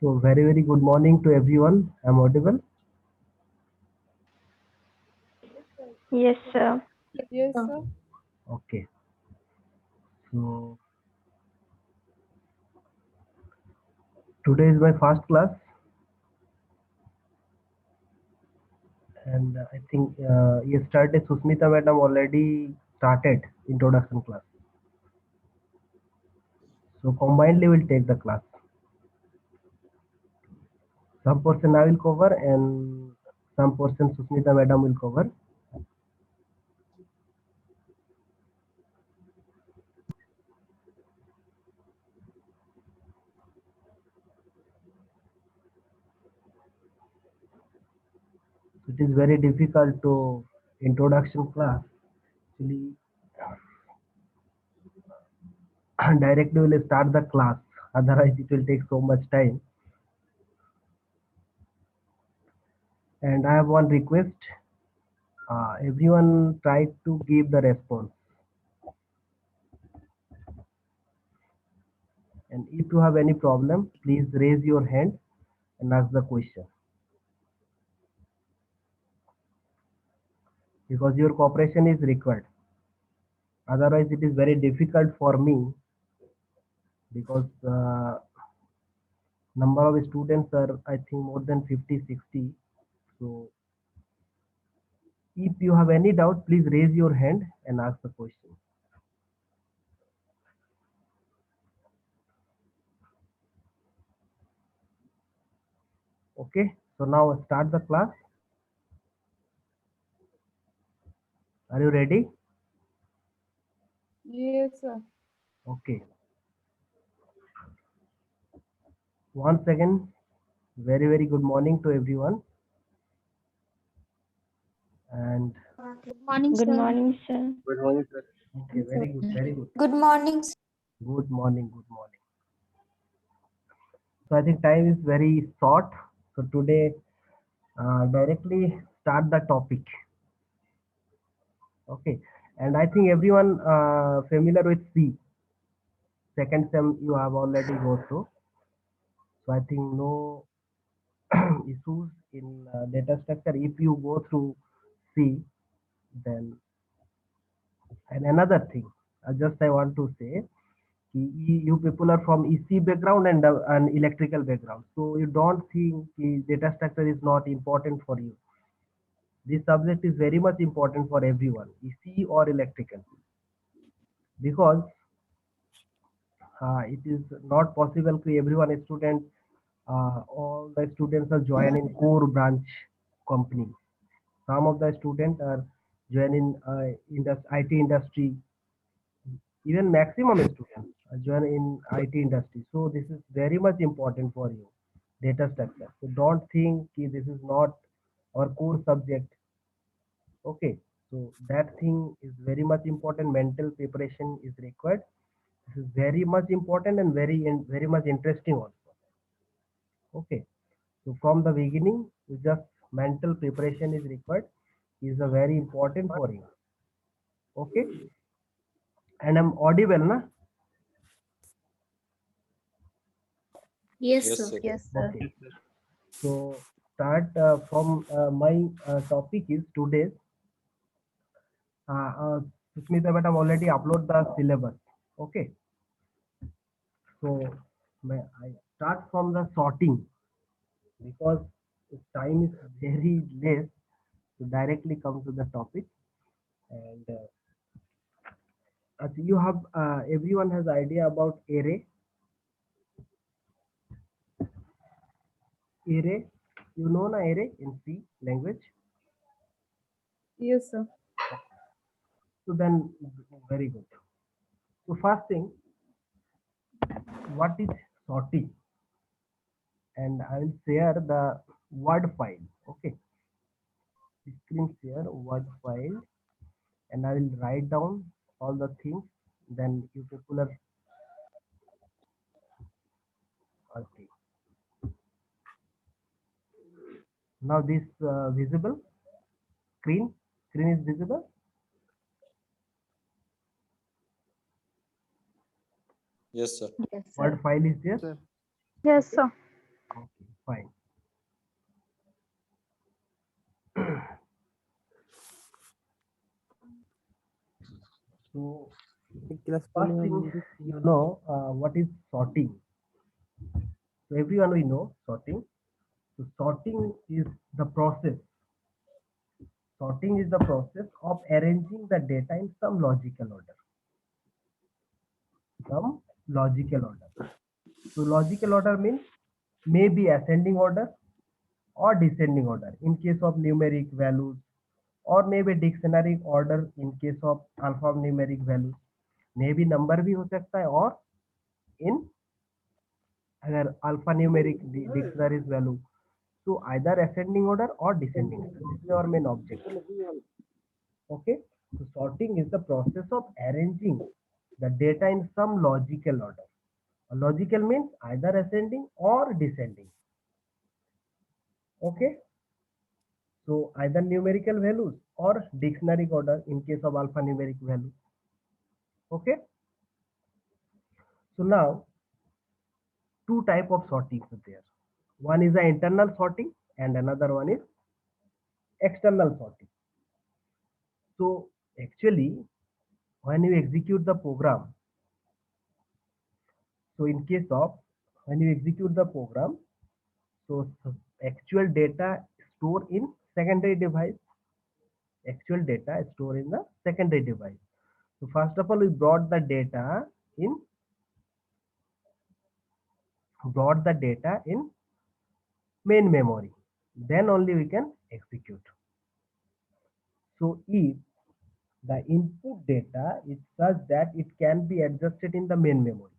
So very good morning to everyone. I'm audible. Yes, sir. Yes, sir. Okay. So today is my first class, and I think yesterday Susmita madam already started introduction class. So combinedly we'll take the class. Some portion I will cover, and some portion Susmita madam will cover. It is very difficult to introduction class. Actually, directly we'll start the class. Otherwise, it will take so much time. And I have one request. Everyone try to give the response. And if you have any problem, please raise your hand and ask the question. Because your cooperation is required. Otherwise, it is very difficult for me because number of students are, I think, more than 50, 60. So if you have any doubt, please raise your hand and ask the question. Okay, so now start the class. Are you ready? Yes, sir. Okay. Once again, very good morning to everyone. And Good morning, Good sir. morning, sir. Good morning, sir. okay, very good. Good morning. Good morning, good morning. So I think time is very short. So today, directly start the topic. Okay, and I think everyone familiar with C. Second sem you have already go through. So I think no issues in data structure. If you go through C, then and another thing, just I want to say, you people are from EC background and an electrical background, so you don't think data structure is not important for you. This subject is very much important for everyone, EC or electrical, because it is not possible to everyone student. All the students are joining core branch company. Some of the students are joining IT industry. Even maximum students are join in IT industry. So this is very much important for you, data structure. So don't think this is not our core subject. Okay, so that thing is very much important. Mental preparation is required. This is very much important and very much interesting also. Okay, so from the beginning, just mental preparation is required. Is a very important for you. Okay, and I'm audible, na? Yes, Yes, sir. sir. Yes, sir. Okay, so start from my topic is today's. Susmita madam already upload the syllabus. Okay, so I start from the sorting because time is very less to directly come to the topic. And you have everyone has idea about array. Array, you know na array in C language. Yes, sir. So then, very good. So first thing, what is sorting? And I will share the word file. Okay, screen share word file, and I will write down all the things. Then you people are okay. Now this visible screen is visible. Yes, sir. Yes, sir. Word file is there. Sir. Yes, Okay. sir. fine. So first thing, what is sorting. So everyone we know sorting. So sorting is the process. Sorting is the process of arranging the data in some logical order. Some logical order. So logical order means maybe ascending order or descending order in case of numeric values, or maybe dictionary order in case of alphanumeric values. Maybe number भी हो सकता है, और in अगर alphanumeric dictionaries value. So either ascending order or descending order. This is our main objective. Okay. So sorting is the process of arranging the data in some logical order. A logical means either ascending or descending. Okay. So either numerical values or dictionary order in case of alphanumeric value. Okay. So now two type of sorting are there. One is the internal sorting and another one is external sorting. So actually, when you execute the program, so in case of when you execute the program, so actual data stored in secondary device, actual data stored in the secondary device. So first of all, we brought the data in main memory, then only we can execute. So if the input data is such that it can be adjusted in the main memory,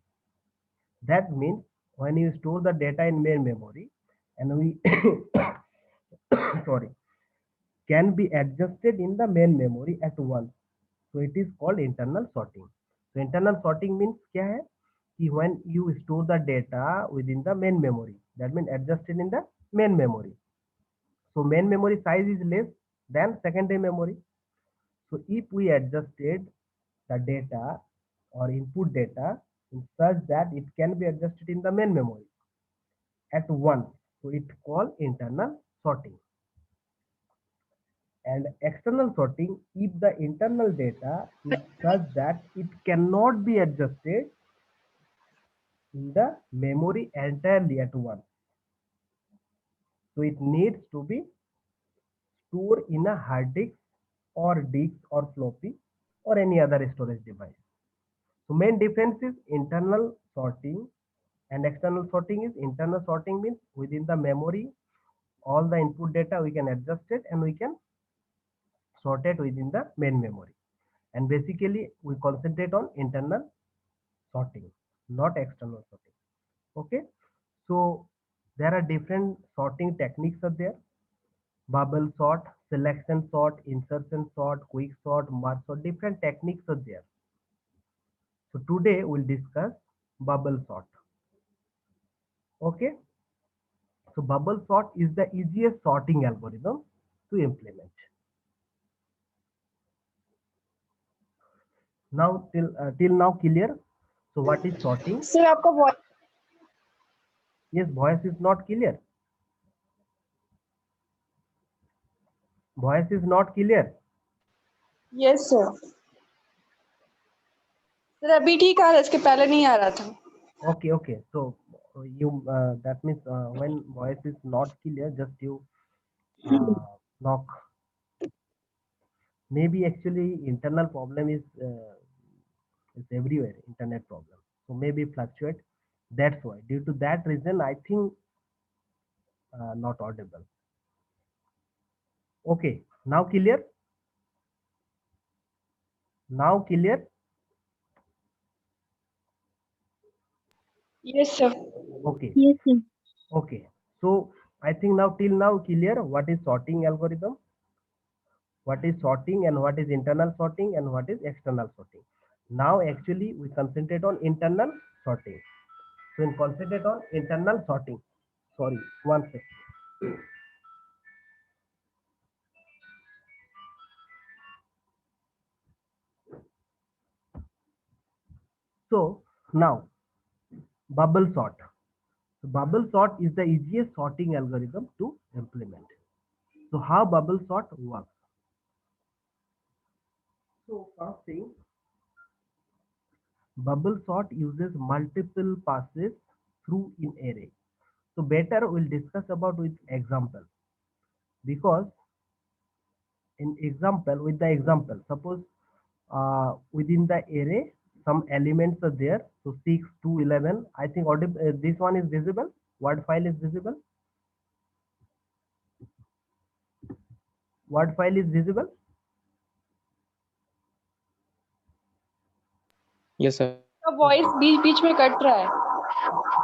that means when you store the data in main memory and we sorry, can be adjusted in the main memory at once, so it is called internal sorting. So internal sorting means क्या है कि when you store the data within the main memory, that means adjusted in the main memory. So main memory size is less than secondary memory. So if we adjusted the data or input data in such that it can be adjusted in the main memory at once, so it's called internal sorting. And external sorting, if the internal data is such that it cannot be adjusted in the memory entirely at once, so it needs to be stored in a hard disk or floppy or any other storage device. So main difference is internal sorting and external sorting. Is internal sorting means within the memory all the input data we can adjust it and we can sort it within the main memory. And basically we concentrate on internal sorting, not external sorting. Okay. So there are different sorting techniques are there. Bubble sort, selection sort, insertion sort, quick sort, merge sort, different techniques are there. So today we'll discuss bubble sort. Okay. So bubble sort is the easiest sorting algorithm to implement. Now till now clear. So what is sorting? Sir, आपका voice. Yes, voice is not clear. Voice is not clear. Yes, sir. Sir अभी ठीक आ रहा है, इसके पहले नहीं आ रहा था. Okay, okay. So you that means when voice is not clear, just you knock. Maybe actually internal problem is everywhere. Internet problem. So maybe fluctuate. That's why. Due to that reason, I think not audible. Okay. Now clear. Now clear. Yes, sir. Okay. Yes, sir. Okay. So I think now till now clear what is sorting algorithm, what is sorting and what is internal sorting and what is external sorting. Now actually we concentrate on internal sorting. So in concentrate on internal sorting. Sorry, one second. So now bubble sort. So bubble sort is the easiest sorting algorithm to implement. So how bubble sort works? So first thing, bubble sort uses multiple passes through in array. So better we'll discuss about with example, because in example, with the example, suppose within the array some elements are there. So 6 to 11, I think this one is visible, word file is visible, word file is visible. Yes, sir. का voice बीच बीच में cut रहा है.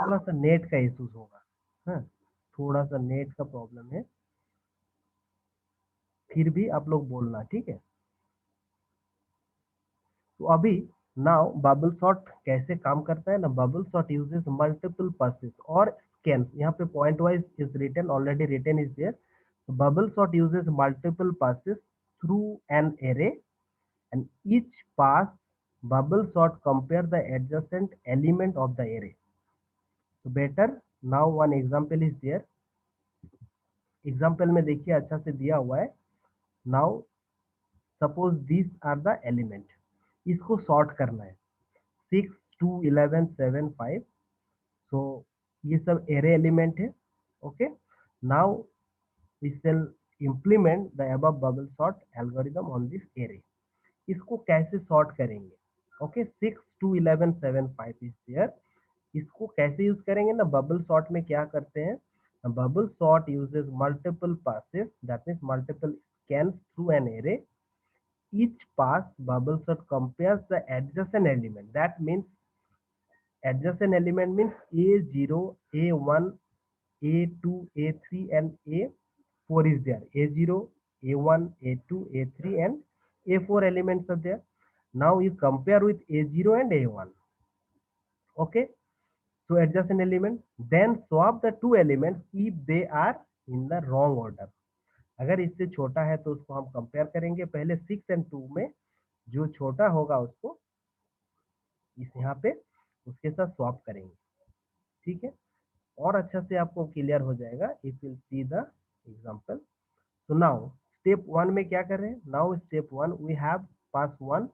थोड़ा सा net का issues होगा, हाँ, थोड़ा सा नेट का प्रॉब्लम है, फिर भी आप लोग बोलना, ठीक है। तो अभी नाउ बबल सॉर्ट कैसे काम करता है ना, bubble sort uses multiple passes और स्कैन, यहाँ पे point wise is written, already written is there. Bubble sort uses multiple passes through an array and each pass bubble sort compare the adjacent element of the array. So better now one example is there, example में देखिए अच्छा से दिया हुआ है। Now suppose this are the element, इसको sort करना है 6 2 11 7 5, सो ये सब एरे एलिमेंट है। Okay, now we shall implement the above bubble sort algorithm on this array। इसको कैसे सॉर्ट करेंगे? ओके, 6 2 11 7 5 इज देयर, इसको कैसे यूज करेंगे ना, बबल सॉर्ट में क्या करते हैं, bubble sort uses multiple passes, that means multiple scans through an array, each pass bubble sort compares the adjacent element, that means adjacent element means a0 a1 a2 a3 and a4 is there, a0 a1 a2 a3 and a4 elements are there. Now you compare with a0 and a1, okay, to adjacent element, then swap the two elements if they are in the wrong order। अगर इससे छोटा है तो उसको हम compare करेंगे, पहले 6 and 2 में जो छोटा होगा उसको इस यहाँ पे उसके साथ स्वैप करेंगे, ठीक है, और अच्छा से आपको क्लियर हो जाएगा if you see the example. So now step 1 में क्या कर रहे हैं, now step 1 we have pass 1,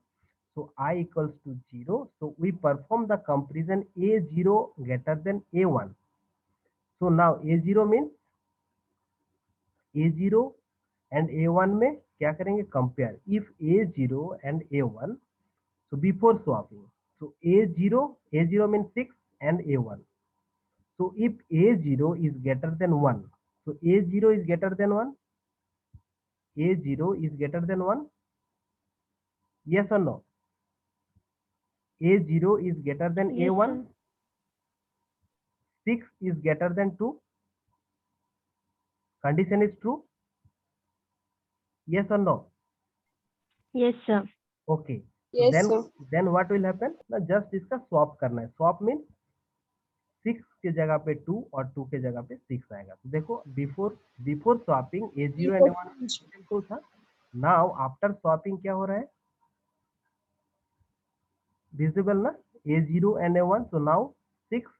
so I equals to 0, so we perform the comparison a0 greater than a1। so now a0 means a0 and a1 में क्या करेंगे, compare, if a0 and a1, so before swapping, so a0 means 6 and a1, so if a0 is greater than 1, so a0 is greater than 1, a0 is greater than 1, yes or no, a0 is greater than Yes, a1, sir. 6 is greater than 2, condition is true, yes or no, Yes, sir. okay, so Yes, sir. then what will happen ना, just इसका swap करना है, swap means 6 के जगह पे 2 और 2 के जगह पे 6 आएगा। तो देखो before swapping a0 and a1 2 था, नाउ आफ्टर स्वैपिंग क्या हो रहा है, विजिबल ना, a0 and a1, so now 6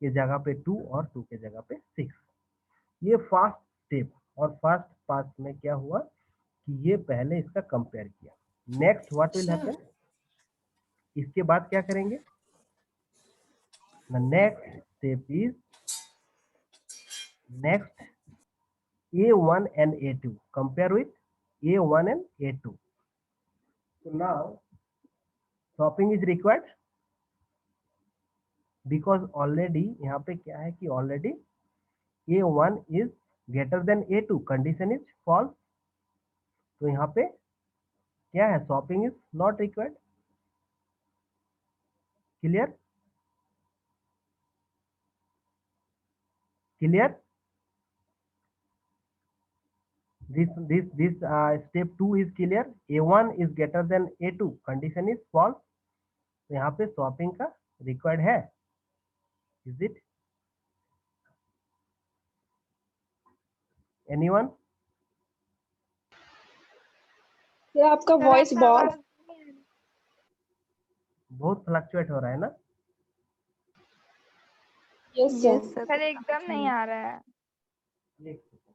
के जगह पे 2 और 2 के जगह पे 6। ये फर्स्ट स्टेप, और फर्स्ट पास में क्या हुआ कि ये पहले इसका कंपेयर किया। नेक्स्ट व्हाट विल हैपन, इसके बाद क्या करेंगे, the next step is next a1 and a2 compare with a1 and a2, so now swapping is required because already यहाँ पे क्या है कि already a1 is greater than a2, condition is false, तो यहाँ पे क्या है, swapping is not required। clear clear, this step 2 is clear, a1 is greater than a2, condition is false, तो यहाँ पे swapping का required है, is it anyone? सर आपका वॉइस बहुत बहुत फ्लक्चुएट हो रहा है ना, Yes, sir. Yes, sir. Sir एकदम नहीं आ रहा है. एक second.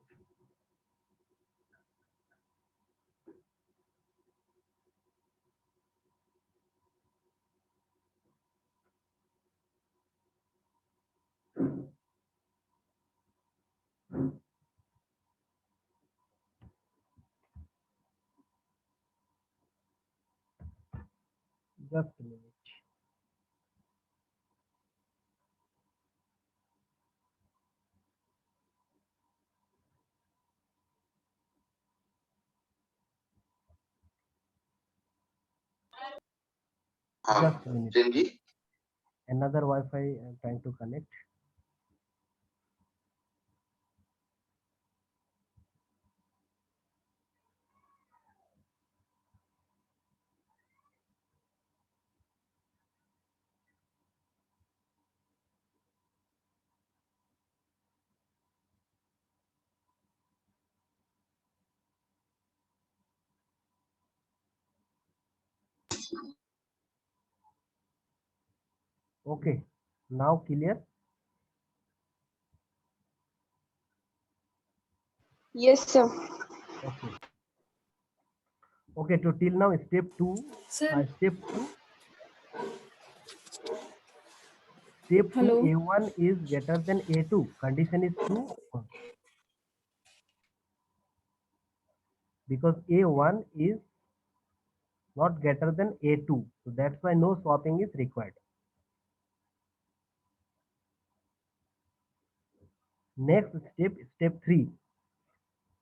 Just a minute. Just a minute. Another Wi-Fi I'm trying to connect. Okay, now clear. Yes, sir. Okay. Okay, so till now step 2. Step 2. Step 2 Hello. A1 is greater than A2. Condition is true because A1 is not greater than A2. So that's why no swapping is required. Next step, step 3.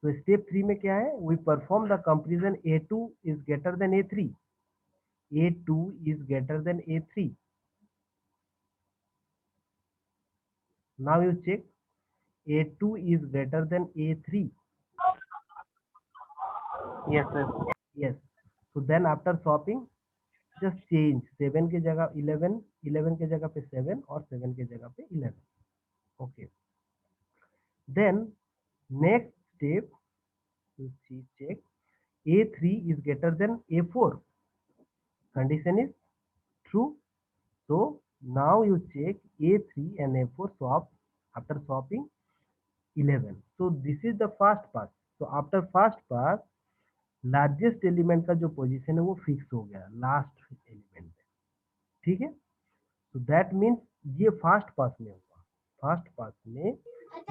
So step 3 में क्या है? We perform the comparison A2 is greater than A3. A2 is greater than A3. Now you check A2 is greater than A3. Yes, sir. Yes. So then after swapping, just change 7 के जगह 11, 11 के जगह पे 7 और 7 के जगह पे 11. Okay. Then next step, you see check A3 is greater than A4. Condition is true. So now you check A3 and A4 swap after swapping 11. So this is the first pass. So after first pass, largest element का जो position है वो fix हो गया last element में. ठीक है. तो दैट मीन्स ये फास्ट पास में हुआ. फास्ट पास में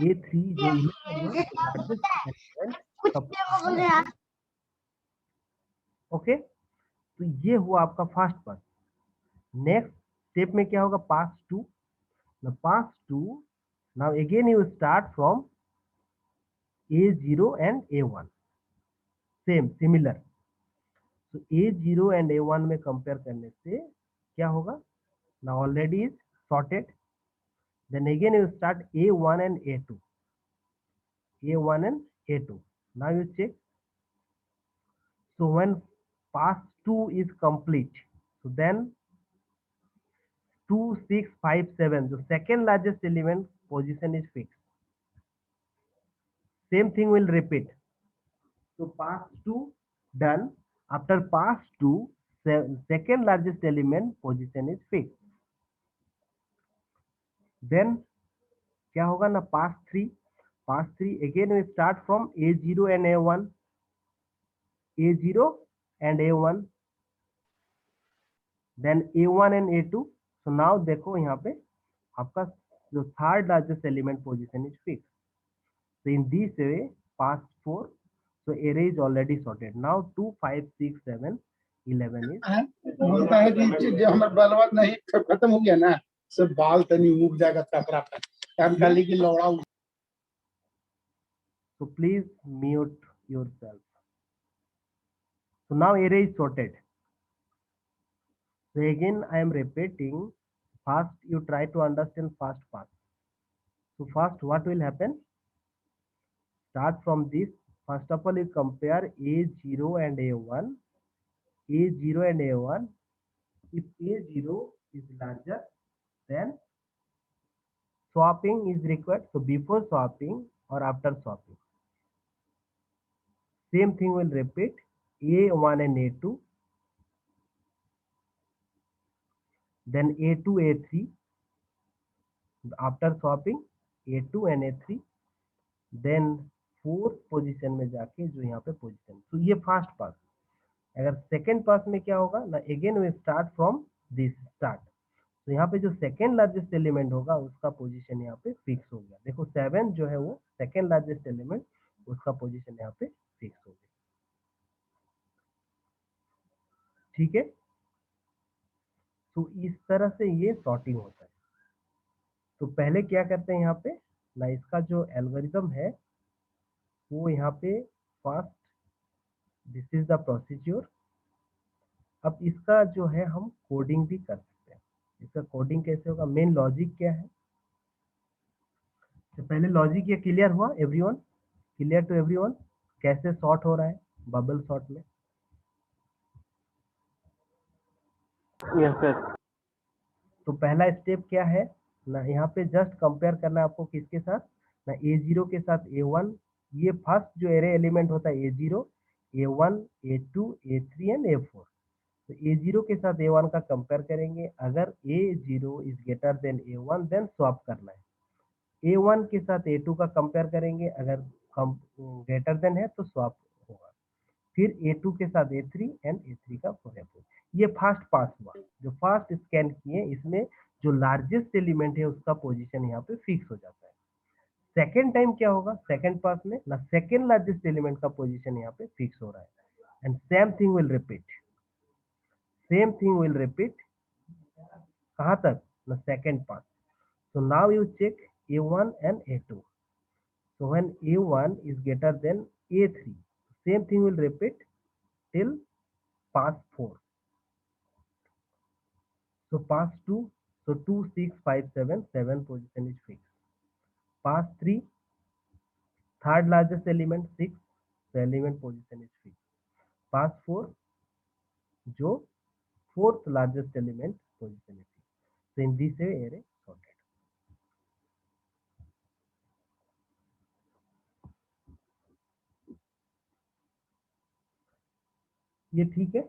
A3 जो 11 हुआ लार्जेस्ट एलिमेंट. ओके. तो ये हुआ आपका फास्ट पास. नेक्स्ट स्टेप में क्या होगा? पास 2. Now pass 2. Now again you start from A0 and A1. Similar. So A0 and A1 में कंपेयर करने से क्या होगा? Now already is sorted. Then again you start A1 and A2. A1 and A2. Now you check. So when pass 2 is complete, so then 2, 6, 5, 7, the second largest element position is fixed. Same thing will repeat. So pass 2 done. After pass 2, second largest element position is fixed. Then क्या होगा ना? pass 3. Pass 3 again we start from A0 and A1. A0 and A1. Then A1 and A2. So now देखो यहाँ पे आपका जो third largest element position is fixed. So in this way, pass 4. So array is already sorted. Now 2, 5, 6, 7, 11 is. बोलता है कि जो हमारा बलवा नहीं खत्म हो गया ना, सब बाल तनी उग जाएगा कपड़ा पर. हम खाली की लौड़ा. So please mute yourself. So now array is sorted. So again I am repeating. First you try to understand first part. So first what will happen? Start from this. First of all you compare A0 and A1. A0 and A1. If A0 is larger, then swapping is required. So before swapping or after swapping, same thing will repeat. A1 and A2, then A2, A3, after swapping A2 and A3, then fourth position में जाके जो यहाँ पे position, तो ये first pass. अगर second पास में क्या होगा ना, again we start from this start, तो यहाँ पे जो सेकेंड लार्जेस्ट एलिमेंट होगा उसका पोजीशन यहाँ पे फिक्स हो गया। देखो 7 जो है वो सेकेंड लार्जेस्ट एलिमेंट, उसका पोजीशन यहाँ पे फिक्स हो गया। ठीक है, तो इस तरह से ये सॉर्टिंग होता है। तो पहले क्या करते हैं यहाँ पे ना, इसका जो एल्गोरिदम है वो यहाँ पे first, this is the procedure. अब इसका जो है हम कोडिंग भी कर सकते हैं। इसका कोडिंग कैसे होगा, मेन लॉजिक क्या है, तो पहले लॉजिक ये क्लियर हुआ एवरीवन, क्लियर टू एवरीवन कैसे सॉर्ट हो रहा है बबल सॉर्ट में। Yes sir. तो पहला स्टेप क्या है ना, यहाँ पे जस्ट कंपेयर करना है आपको किसके साथ ना, A0 के साथ A1। ये फर्स्ट जो एरे एलिमेंट होता है A0, A1, A2, A3 and A4। तो A0 के साथ A1 का कंपेयर करेंगे, अगर A0 is greater than A1 then swap करना है। A1 के साथ A2 का कंपेयर करेंगे, अगर ग्रेटर देन है तो स्वैप होगा। फिर A2 के साथ A3 एंड A3 का स्वैप। ये फर्स्ट पास हुआ, जो फर्स्ट स्कैन किए इसमें जो लार्जेस्ट एलिमेंट है उसका पोजीशन यहाँ पे फिक्स हो जाता है। सेकेंड टाइम क्या होगा, सेकेंड पास में ना सेकेंड लार्जेस्ट एलिमेंट का पोजीशन यहाँ पे फिक्स हो रहा है, and same thing will repeat, same thing will repeat कहाँ तक ना, second pass. So now you check A1 and A2. So when A1 is greater than A3, same thing will repeat till pass 4. So pass 2, so 2, 6, 5, 7, 7 position is fixed. Pass 3, third largest element 6, the element position is fixed. Pass 4, जो fourth largest element position is fixed. So in this way array sorted. ये ठीक है,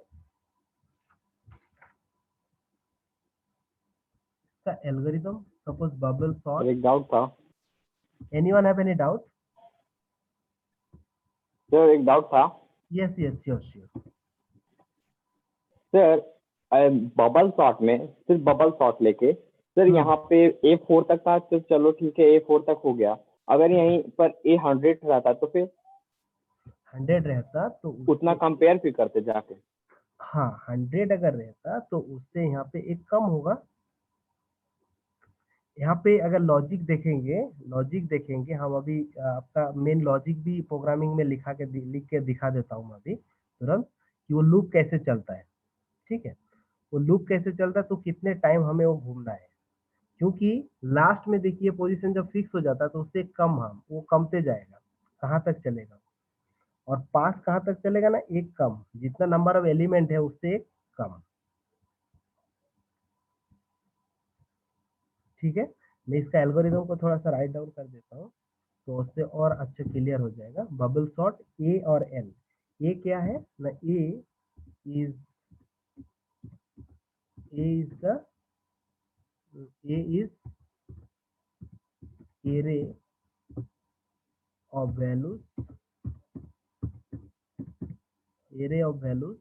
इसका algorithm suppose bubble sir sort. एक doubt था। Anyone have any doubt? Sir एक doubt था। Yes, yes, sure, sure. Sir bubble sort में सिर्फ बबल सॉर्ट लेके सर यहाँ पे A4 तक था तो चलो ठीक है, A4 तक हो गया। अगर यहीं पर A100 रहता तो फिर 100 रहता तो उतना कंपेयर फिर करते जाके। हाँ 100 अगर रहता तो उससे यहाँ पे एक कम होगा। यहाँ पे अगर लॉजिक देखेंगे हम अभी, आपका मेन लॉजिक भी प्रोग्रामिंग में लिख के दिखा देता हूँ मैं अभी तुरंत, कि वो लूप कैसे चलता है। ठीक है, वो लूप कैसे चलता है, तो कितने टाइम हमें वो घूमना है, क्योंकि लास्ट में देखिए पोजीशन जब फिक्स हो जाता है तो उससे कम वो कमते जाएगा, कहाँ तक चलेगा, और पास कहाँ तक चलेगा ना, एक कम, जितना नंबर ऑफ एलिमेंट है उससे एक कम। ठीक है, मैं इसका एल्गोरिदम को थोड़ा सा राइट डाउन कर देता हूँ तो उससे और अच्छे क्लियर हो जाएगा। बबल सॉर्ट ए और एन, ए क्या है ना, A is the A is array of values, array of values,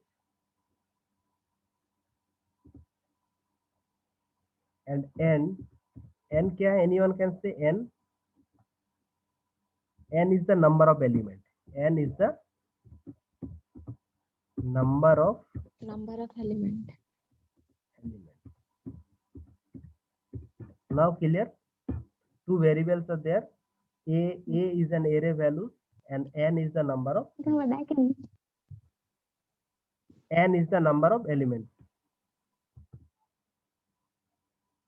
and n, n क्या है, anyone can say n, n is the number of element, n is the number of element. Now clear, two variables are there, a is an array value and n is the number of elements.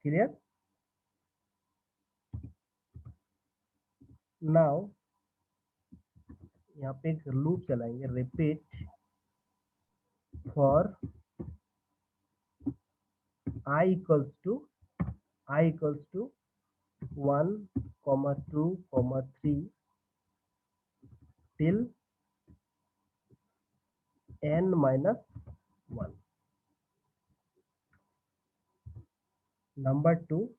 Clear? Now यहाँ पे एक loop चलाएंगे, repeat for i equals to 1, 2, 3 till n minus 1. Number 2,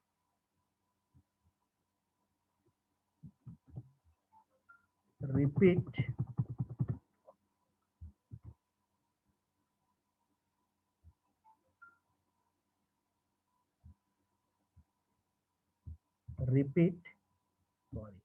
repeat repeat sorry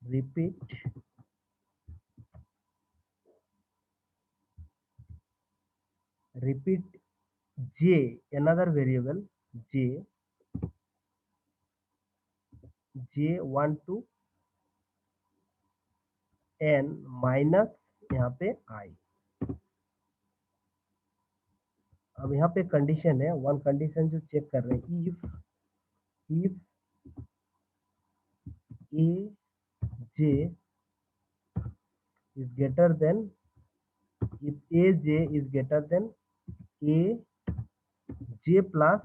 repeat repeat j, another variable j1 to n minus यहाँ पे i। अब यहाँ पे condition है, वन कंडीशन जो चेक कर रहे हैं, if A J is greater then if aj is greater than a j plus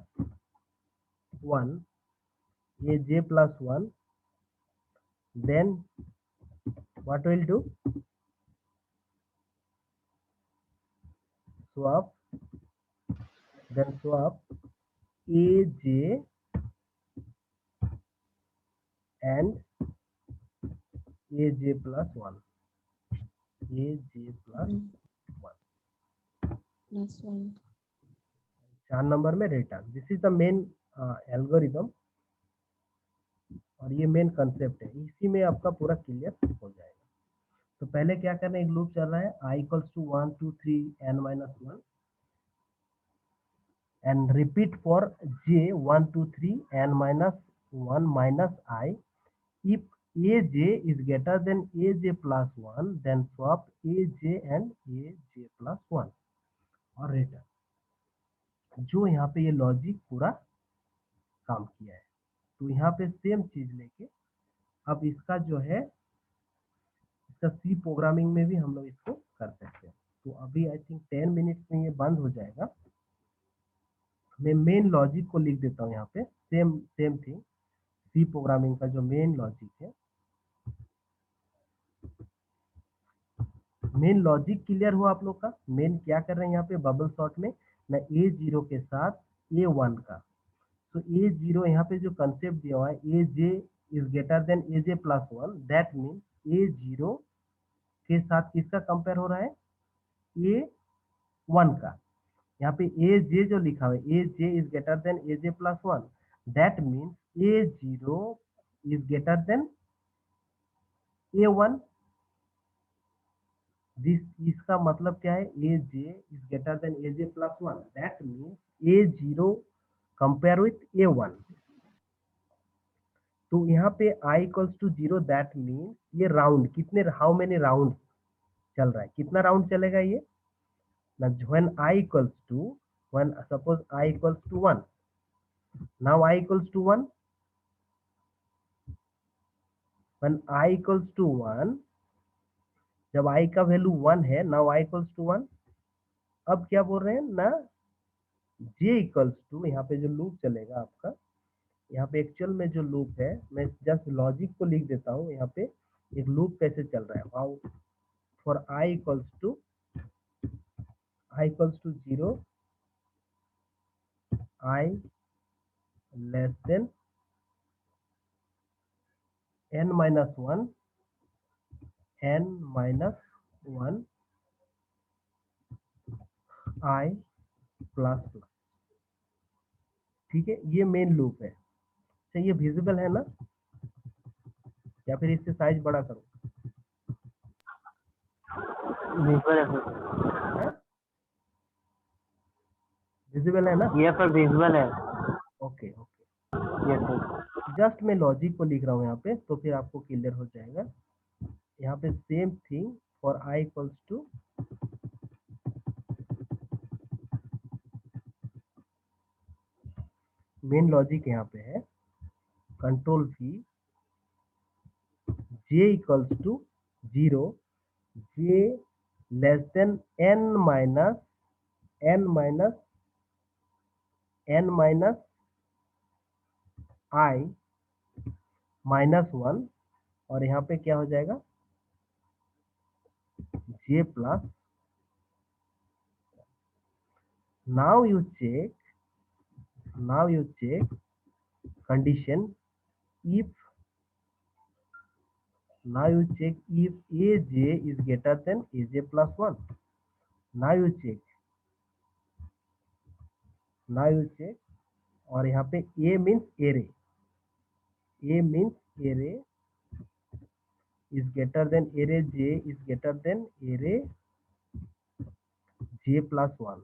1 a j plus 1, then what will do? Swap, then swap aj and aj plus 1 aj plus 1 Plus 1. 4 number में return. This is the main algorithm और ये main concept है, इसी में आपका पूरा clear हो जाएगा। तो पहले क्या करना है, एक लूप चल रहा है i equals to 1 2 3 n minus 1 and repeat for j 1 2 3 n minus 1 minus i। if aj is greater than aj plus 1, then swap aj and aj plus 1 और रिटर्न। जो यहाँ पे ये लॉजिक पूरा काम किया है, तो यहाँ पे सेम चीज लेके अब इसका जो है, इसका सी प्रोग्रामिंग में भी हम लोग इसको कर सकते हैं। तो अभी आई थिंक 10 मिनट्स में ये बंद हो जाएगा। मैं मेन लॉजिक को लिख देता हूँ यहाँ पे, सेम थिंग, सी प्रोग्रामिंग का जो मेन लॉजिक है। मेन लॉजिक क्लियर हुआ आप लोग का? मेन क्या कर रहे हैं यहाँ पे बबल सॉर्ट में ना, a0 के साथ a1 का। तो a0 यहाँ पे जो कंसेप्ट दिया हुआ है, aj is greater than aj plus 1, that mean a0 के साथ किसका कंपेयर हो रहा है, a1 का। यहाँ पे aj जो लिखा हुआ है, aj is greater than aj plus 1, that mean a0 is greater than a1। This, इसका मतलब क्या है, aj is greater than aj plus 1, that mean a0 compare with a1। तो यहाँ पे i equals to 0, that mean ये round कितने, how many round चल रहा है, कितना राउंड चलेगा ये ना। When i equals to, when suppose i equals to 1, now i equals to 1, when i equals to 1, जब i का वैल्यू 1 है, नाउ i इक्वल्स टू 1। अब क्या बोल रहे हैं ना, j इक्वल्स टू, यहाँ पे जो लूप चलेगा आपका, यहाँ पे एक्चुअल में जो लूप है, मैं जस्ट लॉजिक को लिख देता हूँ। यहाँ पे एक लूप कैसे चल रहा है, how for i equals to 0, i less than n minus 1, n minus 1, i plus plus. ठीक है, ये मेन लूप है। अच्छा, ये विजिबल है ना, या फिर इससे साइज बड़ा करूं? विजिबल है ना? ये पर विजुअल है। Okay okay, yes sir. Just मैं लॉजिक को लिख रहा हूँ यहाँ पे, तो फिर आपको क्लियर हो जाएगा। यहाँ पे same thing for i equals to, main logic यहाँ पे है control v, j equals to 0, j less than n minus i minus 1, और यहाँ पे क्या हो जाएगा, j plus. Now you check condition if aj is greater than aj plus 1. Now you check और यहाँ पे a means array is greater than array j is greater than array j plus 1.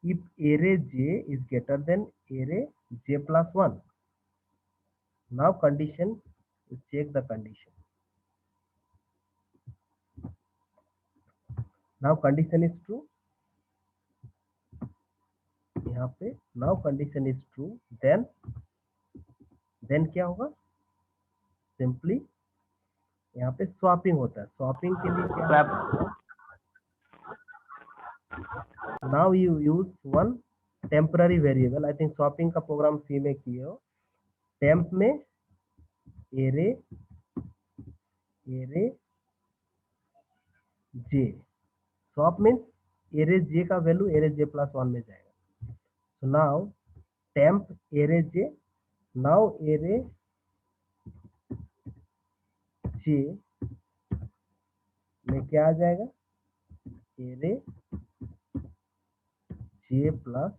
If array j is greater than array j plus 1, now condition, check the condition. Now condition is true. यहाँ पे now condition is true, then क्या होगा? Simply यहाँ पे swapping होता है. Swapping के लिए क्या Swap. होता है? Now you use one temporary variable. I think swapping का प्रोग्राम सी में किए हो. temp में array j. swap means array j का वैल्यू array j plus 1 में जाएगा. So now temp array j, now array j में क्या आ जाएगा? array j plus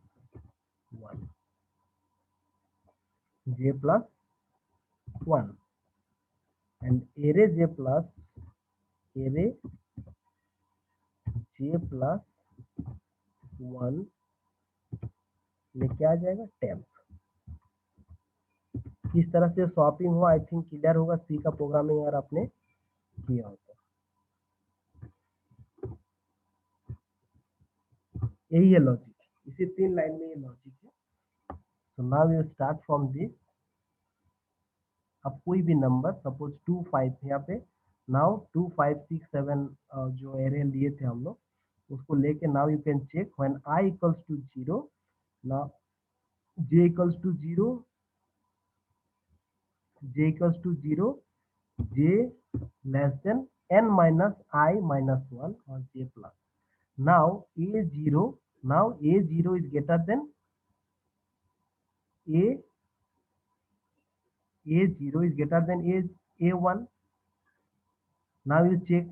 1. And array j plus 1 में क्या आ जाएगा? temp. किस तरह से स्वैपिंग हुआ आई थिंक क्लियर होगा. सी का प्रोग्रामिंग अगर आपने किया हो तो यही है लॉजिक. इसी 3 लाइन में ये लॉजिक है. So now you start from this. अब कोई भी नंबर सपोज 2 5 यहाँ पे नाउ 2 5 6 7 जो एरे लिए थे हम लोग उसको लेके now you can check when I equals to 0 now j equals to 0 j less than n minus I minus 1 और j plus. Now a0 is greater than a0 is greater than a1. Now you check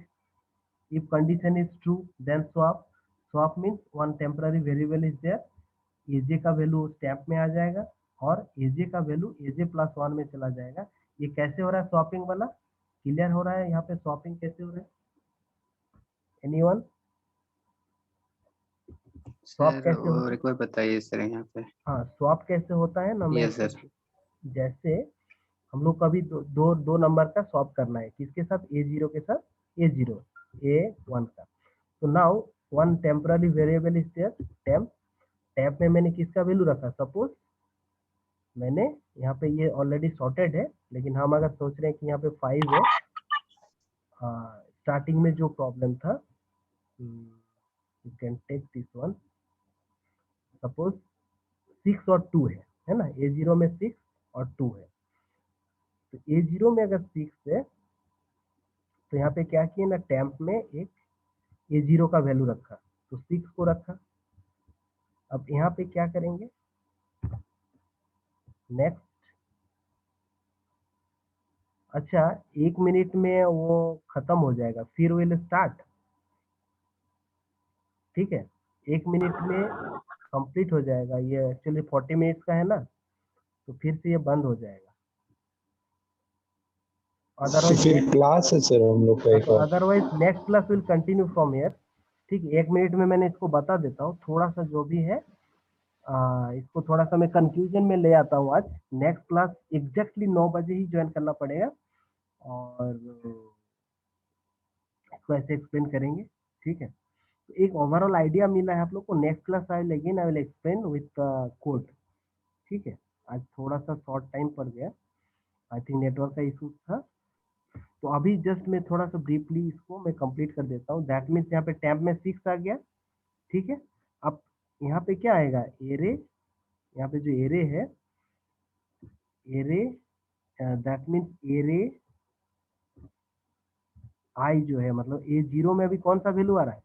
if condition is true, then swap means one temporary variable is there. aj का value stamp में आ जाएगा और aj का value aj plus 1 में चला जाएगा. ये कैसे हो रहा है स्वैपिंग वाला? क्लियर हो रहा है यहाँ पे स्वैपिंग कैसे हो रहा है? एनीवन? स्वैप कैसे होता है? एक बार बताइए सर यहाँ पे. हाँ, स्वैप कैसे होता है ना? Yes sir. जैसे हम लोग कभी दो नंबर का स्वैप करना है. किसके साथ? a0 के साथ a0 a1 का. तो now one temporary variable is there temp में मैंने किसका वैल्यू रखा? सपोज मैंने यहाँ पे ये ऑलरेडी सॉर्टेड है लेकिन हम अगर सोच रहे हैं कि यहाँ पे 5 है. स्टार्टिंग में जो प्रॉब्लम था you can take this one. Suppose 6 और 2 है ना? a0 में 6 और 2 है. तो a0 में अगर 6 है तो यहाँ पे क्या किए ना टेम्प में एक a0 का वैल्यू रखा तो 6 को रखा. अब यहाँ पे क्या करेंगे? नेक्स्ट. अच्छा 1 मिनट में वो खत्म हो जाएगा फिर विल स्टार्ट. ठीक है 1 मिनट में कंप्लीट हो जाएगा. ये एक्चुअली 40 मिनट्स का है ना तो फिर से ये बंद हो जाएगा. फिर क्लास है सर हम लोग का एक और. Otherwise next class will continue from here. ठीक है 1 मिनट में मैंने इसको बता देता हूँ. थोड़ा सा जो भी है इसको थोड़ा सा मैं कंफ्यूजन में ले आता हूँ. आज नेक्स्ट क्लास एग्जैक्टली 9 बजे ही ज्वाइन करना पड़ेगा और इसको ऐसे एक्सप्लेन करेंगे. ठीक है तो एक ओवरऑल आइडिया मिला है आप लोग को. Next class I will explain with code. ठीक है आज थोड़ा सा शॉर्ट टाइम पड़ गया. आई थिंक नेटवर्क का इशू था. तो अभी जस्ट मैं थोड़ा सा ब्रीफली इसको मैं कंप्लीट कर देता हूँ. दैट मीन्स यहाँ पे टैब में 6 आ गया. ठीक है अब यहाँ पे क्या आएगा? एरे. यहाँ पे जो एरे है एरे दैट मीन्स एरे आई जो है मतलब A0 में अभी कौन सा वैल्यू आ रहा है?